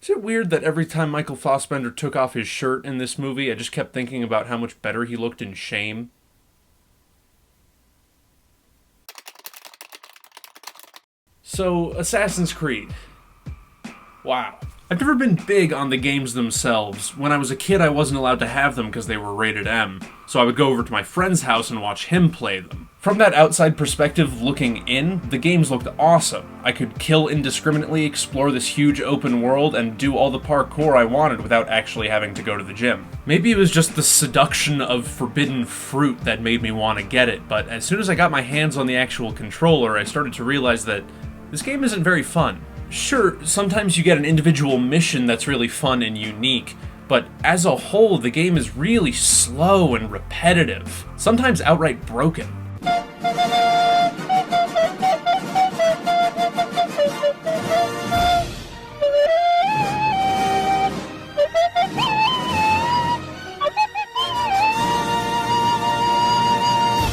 Is it weird that every time Michael Fassbender took off his shirt in this movie, I just kept thinking about how much better he looked in Shame? So, Assassin's Creed. Wow. I've never been big on the games themselves. When I was a kid, I wasn't allowed to have them because they were rated M, so I would go over to my friend's house and watch him play them. From that outside perspective looking in, the games looked awesome. I could kill indiscriminately, explore this huge open world, and do all the parkour I wanted without actually having to go to the gym. Maybe it was just the seduction of forbidden fruit that made me want to get it, but as soon as I got my hands on the actual controller, I started to realize that this game isn't very fun. Sure, sometimes you get an individual mission that's really fun and unique, but as a whole, the game is really slow and repetitive, sometimes outright broken.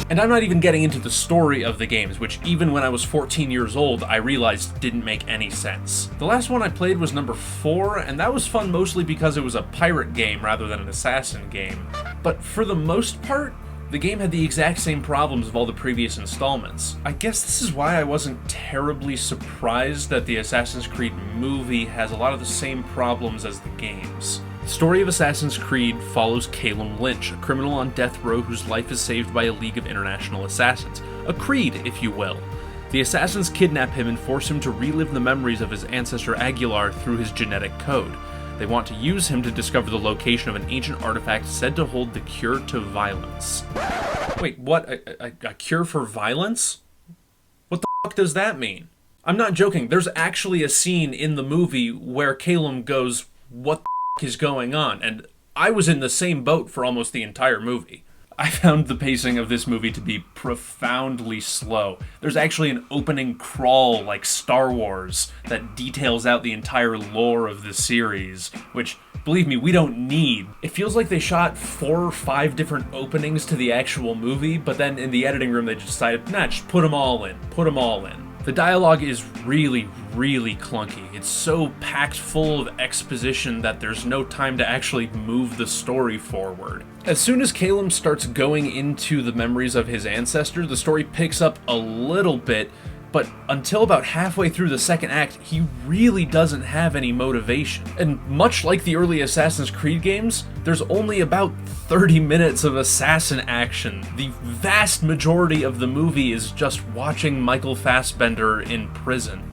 And I'm not even getting into the story of the games, which even when I was 14 years old, I realized didn't make any sense. The last one I played was number 4, and that was fun mostly because it was a pirate game rather than an assassin game. But for the most part, the game had the exact same problems of all the previous installments. I guess this is why I wasn't terribly surprised that the Assassin's Creed movie has a lot of the same problems as the games. The story of Assassin's Creed follows Calum Lynch, a criminal on death row whose life is saved by a League of International Assassins. A Creed, if you will. The assassins kidnap him and force him to relive the memories of his ancestor Aguilar through his genetic code. They want to use him to discover the location of an ancient artifact said to hold the cure to violence. Wait, what? A cure for violence? What the fuck does that mean? I'm not joking, there's actually a scene in the movie where Calum goes, "What the is going on?" And I was in the same boat for almost the entire movie. I found the pacing of this movie to be profoundly slow. There's actually an opening crawl like Star Wars that details out the entire lore of the series, which, believe me, we don't need. It feels like they shot 4 or 5 different openings to the actual movie, but then in the editing room they just decided, nah, just put them all in. Put them all in. The dialogue is really, really clunky. It's so packed full of exposition that there's no time to actually move the story forward. As soon as Calum starts going into the memories of his ancestor, the story picks up a little bit, but until about halfway through the second act, he really doesn't have any motivation. And much like the early Assassin's Creed games, there's only about 30 minutes of assassin action. The vast majority of the movie is just watching Michael Fassbender in prison.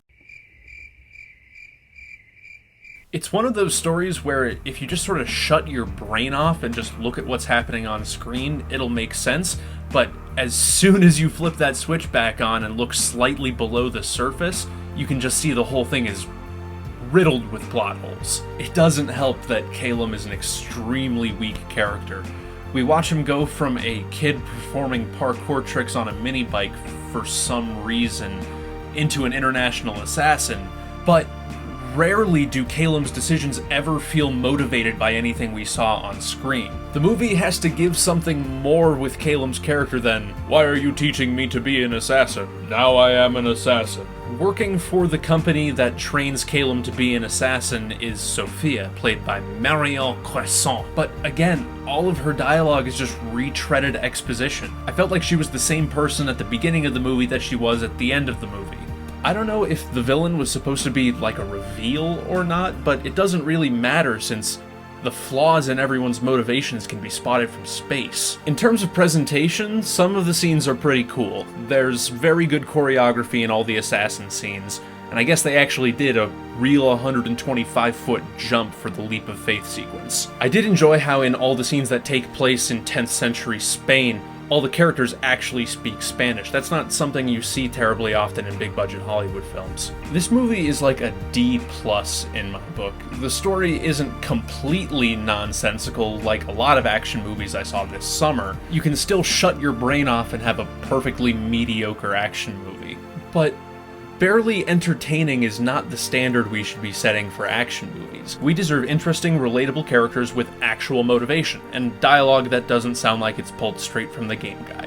It's one of those stories where if you just sort of shut your brain off and just look at what's happening on screen, it'll make sense, but as soon as you flip that switch back on and look slightly below the surface, you can just see the whole thing is riddled with plot holes. It doesn't help that Calum is an extremely weak character. We watch him go from a kid performing parkour tricks on a mini bike for some reason into an international assassin, but rarely do Calum's decisions ever feel motivated by anything we saw on screen. The movie has to give something more with Calum's character than, "Why are you teaching me to be an assassin? Now I am an assassin." Working for the company that trains Calum to be an assassin is Sophia, played by Marion Cresson. But again, all of her dialogue is just retreaded exposition. I felt like she was the same person at the beginning of the movie that she was at the end of the movie. I don't know if the villain was supposed to be like a reveal or not, but it doesn't really matter since the flaws in everyone's motivations can be spotted from space. In terms of presentation, some of the scenes are pretty cool. There's very good choreography in all the assassin scenes, and I guess they actually did a real 125-foot jump for the leap of faith sequence. I did enjoy how in all the scenes that take place in 10th century Spain, all the characters actually speak Spanish. That's not something you see terribly often in big-budget Hollywood films. This movie is like a D+ in my book. The story isn't completely nonsensical like a lot of action movies I saw this summer. You can still shut your brain off and have a perfectly mediocre action movie. But barely entertaining is not the standard we should be setting for action movies. We deserve interesting, relatable characters with actual motivation, and dialogue that doesn't sound like it's pulled straight from the game guide.